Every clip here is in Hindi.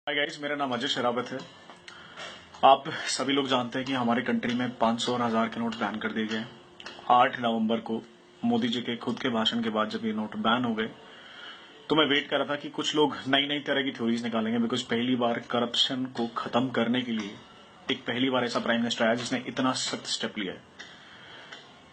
हाय गाइस, मेरा नाम अजय शरावत है। आप सभी लोग जानते हैं कि हमारे कंट्री में 500 और 1000 के नोट बैन कर दिए गए। 8 नवंबर को मोदी जी के खुद के भाषण के बाद जब ये नोट बैन हो गए तो मैं वेट कर रहा था कि कुछ लोग नई नई तरह की थ्योरीज निकालेंगे, बिकॉज पहली बार करप्शन को खत्म करने के लिए पहली बार ऐसा प्राइम मिनिस्टर आया जिसने इतना सख्त स्टेप लिया है।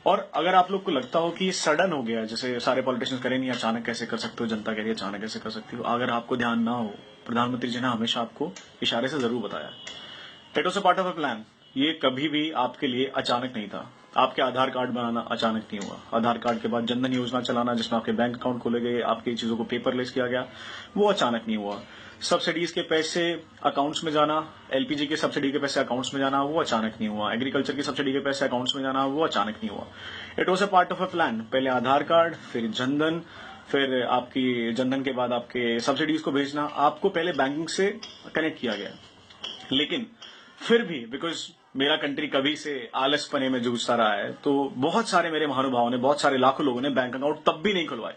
और अगर आप लोग को लगता हो कि ये सडन हो गया, जैसे सारे पॉलिटिशियंस करें, नहीं अचानक कैसे कर सकते हो, जनता कह रही है अचानक कैसे कर सकती हो, अगर आपको ध्यान ना हो, प्रधानमंत्री जी ने हमेशा आपको इशारे से जरूर बताया, it was a part of a plan. ये कभी भी आपके लिए अचानक नहीं था। आपके आधार कार्ड बनाना अचानक नहीं हुआ। आधार कार्ड के बाद जनधन योजना चलाना, जिसमें आपके बैंक अकाउंट खोले गए, आपकी चीजों को पेपरलेस किया गया, वो अचानक नहीं हुआ। सब्सिडीज के पैसे अकाउंट्स में जाना, एलपीजी के सब्सिडी के पैसे अकाउंट्स में जाना, वो अचानक नहीं हुआ। एग्रीकल्चर की सब्सिडी के पैसे अकाउंट्स में जाना, वो अचानक नहीं हुआ। It was a part of a plan. पहले आधार कार्ड, फिर जनधन, फिर आपकी जनधन के बाद आपके सब्सिडीज को भेजना, आपको पहले बैंकिंग से कनेक्ट किया गया। लेकिन फिर भी बिकॉज मेरा कंट्री कभी से आलस पने में जूझता रहा है, तो बहुत सारे मेरे महानुभावों ने, बहुत सारे लाखों लोगों ने बैंक अकाउंट तब भी नहीं खुलवाए।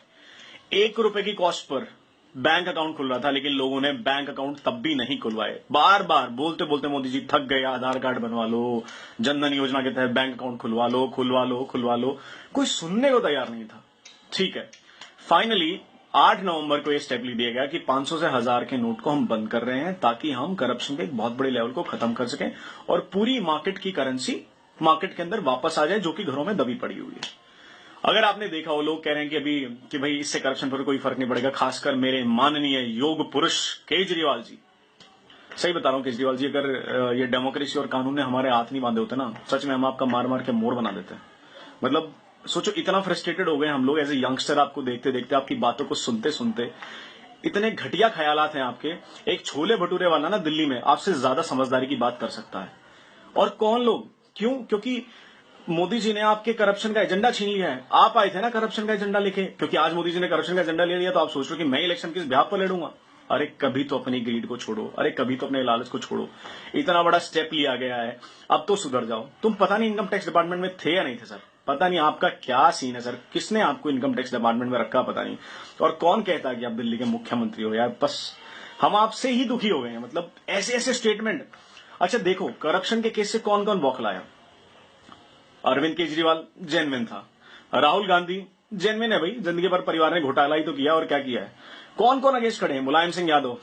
1 रुपए की कॉस्ट पर बैंक अकाउंट खुल रहा था, लेकिन लोगों ने बैंक अकाउंट तब भी नहीं खुलवाए। बार बार बोलते बोलते मोदी जी थक गए, आधार कार्ड बनवा लो, जनधन योजना के तहत बैंक अकाउंट खुलवा लो, खुलवा लो, खुलवा लो, कोई सुनने को तैयार नहीं था। ठीक है, फाइनली 8 नवंबर को यह स्टेप ले दिया गया कि 500 से 1000 के नोट को हम बंद कर रहे हैं, ताकि हम करप्शन के एक बहुत बड़े लेवल को खत्म कर सकें और पूरी मार्केट की करेंसी मार्केट के अंदर वापस आ जाए, जो कि घरों में दबी पड़ी हुई है। अगर आपने देखा हो, लोग कह रहे हैं कि अभी कि भाई इससे करप्शन पर कोई फर्क नहीं पड़ेगा, खासकर मेरे माननीय योग पुरुष केजरीवाल जी। सही बता रहा हूं केजरीवाल जी, अगर ये डेमोक्रेसी और कानून ने हमारे हाथ नहीं बांधे होते ना, सच में हम आपका मार मार के मोर बना देते। मतलब सोचो, इतना फ्रस्ट्रेटेड हो गए हम लोग एज ए यंगस्टर, आपको देखते देखते, आपकी बातों को सुनते सुनते। इतने घटिया ख्यालात हैं आपके। एक छोले भटूरे वाला ना दिल्ली में आपसे ज्यादा समझदारी की बात कर सकता है। और कौन लोग? क्यों? क्योंकि मोदी जी ने आपके करप्शन का एजेंडा छीन लिया है। आप आए थे ना करप्शन का एजेंडा लेके, क्योंकि आज मोदी जी ने करप्शन का एजेंडा ले लिया तो आप सोच रहे हो कि मैं इलेक्शन किस ब्याह पर लड़ूंगा। अरे कभी तो अपनी ग्रीड को छोड़ो, अरे कभी तो अपने लालच को छोड़ो। इतना बड़ा स्टेप लिया गया है, अब तो सुधर जाओ। तुम पता नहीं इनकम टैक्स डिपार्टमेंट में थे या नहीं थे सर, पता नहीं आपका क्या सीन है सर, किसने आपको इनकम टैक्स डिपार्टमेंट में रखा पता नहीं। और कौन कहता है कि आप दिल्ली के मुख्यमंत्री हो यार, बस हम आपसे ही दुखी हो गए हैं। मतलब ऐसे ऐसे स्टेटमेंट। अच्छा देखो, करप्शन के केस से कौन कौन बौखलाया। अरविंद केजरीवाल जेन्युइन था, राहुल गांधी जेन्युइन है भाई, जिंदगी भर परिवार ने घोटाला ही तो किया, और क्या किया है। कौन कौन अगेंस्ट खड़े हैं? मुलायम सिंह यादव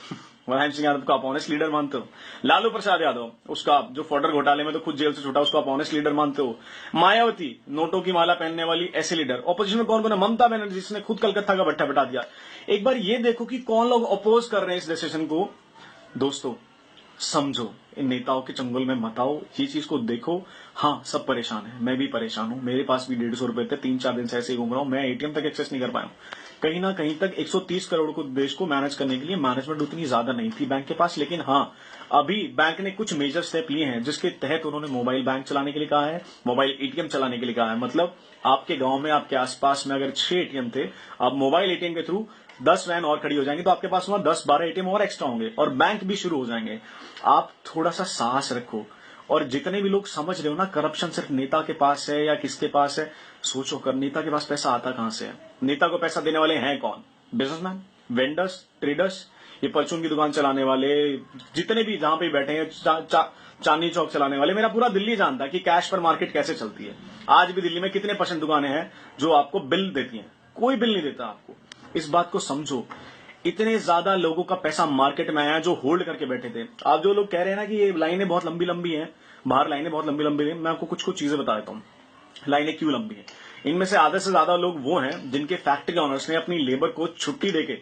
मुलायम सिंह यादव को आप ऑनेस्ट लीडर मानते हो? लालू प्रसाद यादव, उसका जो फॉर्डर घोटाले में तो खुद जेल से छूटा, उसको आप ऑनेस्ट लीडर मानते हो? मायावती, नोटों की माला पहनने वाली ऐसे लीडर। ऑपोजिशन में कौन कौन है? ममता बनर्जी, जिसने खुद कलकत्ता का भट्टा बटा दिया। एक बार ये देखो कि कौन लोग अपोज कर रहे हैं इस डिसीजन को। दोस्तों समझो, इन नेताओं के चंगुल में मत आओ, ये चीज को देखो। हाँ, सब परेशान है, मैं भी परेशान हूं, मेरे पास भी 150 रुपए थे, 3-4 दिन से ऐसे ही घूम रहा हूं, मैं एटीएम तक एक्सेस नहीं कर पाया हूं। कहीं ना कहीं तक 130 करोड़ को देश को मैनेज करने के लिए मैनेजमेंट उतनी ज्यादा नहीं थी बैंक के पास। लेकिन हाँ, अभी बैंक ने कुछ मेजर स्टेप लिए हैं, जिसके तहत उन्होंने मोबाइल बैंक चलाने के लिए कहा है, मोबाइल एटीएम चलाने के लिए कहा है। मतलब आपके गांव में, आपके आसपास में अगर 6 एटीएम थे, अब मोबाइल एटीएम के थ्रू 10 वैन और खड़ी हो जाएंगी, तो आपके पास वहां 10-12 एटीएम और एक्स्ट्रा होंगे और बैंक भी शुरू हो जाएंगे। आप थोड़ा सा साहस रखो। और जितने भी लोग समझ रहे हो ना करप्शन सिर्फ नेता के पास है या किसके पास है, सोचो कर नेता के पास पैसा आता कहां से है। नेता को पैसा देने वाले हैं कौन? बिजनेसमैन, वेंडर्स, ट्रेडर्स, ये परचून की दुकान चलाने वाले, जितने भी जहां पे बैठे हैं, चांदनी चौक चलाने वाले। मेरा पूरा दिल्ली जानता है कि कैश पर मार्केट कैसे चलती है। आज भी दिल्ली में कितने % दुकानें हैं जो आपको बिल देती हैं? कोई बिल नहीं देता आपको। इस बात को समझो। इतने ज्यादा लोगों का पैसा मार्केट में आया जो होल्ड करके बैठे थे। आप जो लोग कह रहे हैं ना कि ये लाइनें बहुत लंबी लंबी हैं, बाहर लाइनें बहुत लंबी लंबी हैं, मैं आपको कुछ कुछ चीजें बता देता हूँ लाइनें क्यों लंबी हैं। इनमें से आधे से ज्यादा लोग वो हैं जिनके फैक्ट्री ऑनर्स ने अपनी लेबर को छुट्टी देके,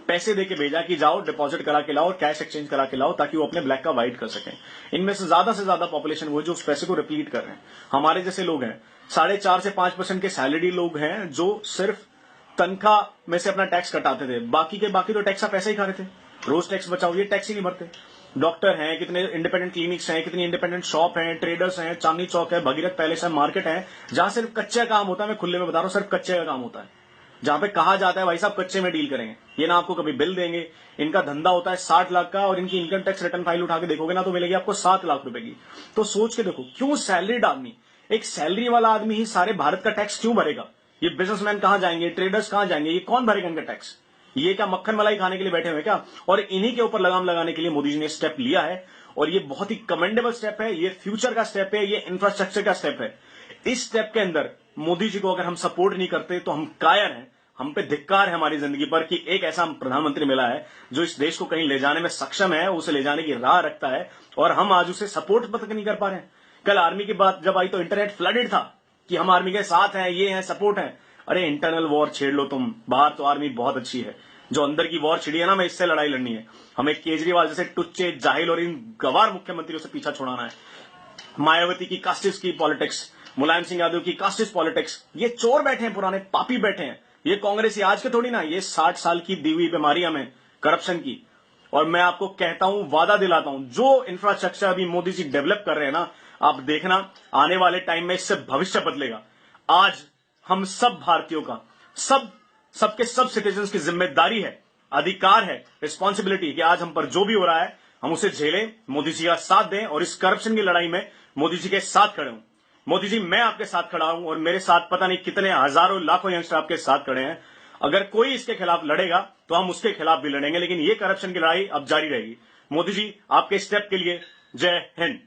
पैसे देके भेजा कि जाओ डिपॉजिट करा के लाओ और कैश एक्सचेंज करा के लाओ, ताकि वो अपने ब्लैक का व्हाइट कर सकें। इनमें से ज्यादा पॉपुलेशन वो जो उस पैसे को रिपीट कर रहे हैं। हमारे जैसे लोग हैं, 4.5 से 5% के सैलरी लोग हैं जो सिर्फ तनख्वाह में से अपना टैक्स कटाते थे। बाकी तो टैक्स का पैसा ही खा रहे थे। रोज टैक्स बचाओ, ये टैक्स ही नहीं भरते। डॉक्टर हैं, कितने इंडिपेंडेंट क्लिनिक्स हैं, कितनी इंडिपेंडेंट शॉप हैं, ट्रेडर्स हैं, चांदनी चौक है, भगीरथ पैलेस है, मार्केट है, जहां सिर्फ कच्चे काम होता है। मैं खुले में बता रहा हूं, सिर्फ कच्चे का काम होता है, जहां पे कहा जाता है भाई साहब कच्चे में डील करेंगे, ये ना आपको कभी बिल देंगे। इनका धंधा होता है 60 लाख का, और इनकी इनकम टैक्स रिटर्न फाइल उठा के देखोगे ना तो मिलेगी आपको 7 लाख रुपए की। तो सोच के देखो, क्यों सैलरीड आदमी, एक सैलरी वाला आदमी ही सारे भारत का टैक्स क्यों भरेगा? ये बिजनेसमैन कहां जाएंगे, ट्रेडर्स कहां जाएंगे, ये कौन भरेगा इनका टैक्स? ये क्या मक्खन मलाई खाने के लिए बैठे हुए क्या? और इन्हीं के ऊपर लगाम लगाने के लिए मोदी जी ने स्टेप लिया है और ये बहुत ही कमेंडेबल स्टेप है, ये फ्यूचर का स्टेप है, ये इंफ्रास्ट्रक्चर का स्टेप है। इस स्टेप के अंदर मोदी जी को अगर हम सपोर्ट नहीं करते तो हम कायर हैं, हम पे धिक्कार है हमारी जिंदगी पर कि एक ऐसा प्रधानमंत्री मिला है जो इस देश को कहीं ले जाने में सक्षम है, उसे ले जाने की राह रखता है और हम आज उसे सपोर्ट तक नहीं कर पा रहे हैं। कल आर्मी की बात जब आई तो इंटरनेट फ्लडेड था कि हम आर्मी के साथ हैं, ये हैं, सपोर्ट है। अरे इंटरनल वॉर छेड़ लो तुम, बाहर तो आर्मी बहुत अच्छी है, जो अंदर की वॉर छिड़ी है ना, मैं इससे लड़ाई लड़नी है। हमें केजरीवाल जैसे टुच्चे जाहिल और इन गवार मुख्यमंत्रियों से पीछा छुड़ाना है। मायावती की कास्टिस्ट की पॉलिटिक्स, मुलायम सिंह यादव की कास्टिस्ट पॉलिटिक्स, ये चोर बैठे हैं, पुराने पापी बैठे हैं। ये कांग्रेसी आज के थोड़ी ना, ये 60 साल की दी हुई बीमारी हमें करप्शन की। और मैं आपको कहता हूं, वादा दिलाता हूं, जो इंफ्रास्ट्रक्चर अभी मोदी जी डेवलप कर रहे हैं ना, आप देखना आने वाले टाइम में इससे भविष्य बदलेगा। आज हम सब भारतीयों का, सबके सब सिटीजन्स की जिम्मेदारी है, अधिकार है, रिस्पॉन्सिबिलिटी कि आज हम पर जो भी हो रहा है हम उसे झेलें, मोदी जी का साथ दें और इस करप्शन की लड़ाई में मोदी जी के साथ खड़े हों। मोदी जी, मैं आपके साथ खड़ा हूं और मेरे साथ पता नहीं कितने हजारों लाखों यंगस्टर आपके साथ खड़े हैं। अगर कोई इसके खिलाफ लड़ेगा तो हम उसके खिलाफ भी लड़ेंगे, लेकिन ये करप्शन की लड़ाई अब जारी रहेगी। मोदी जी, आपके स्टेप के लिए जय हिंद।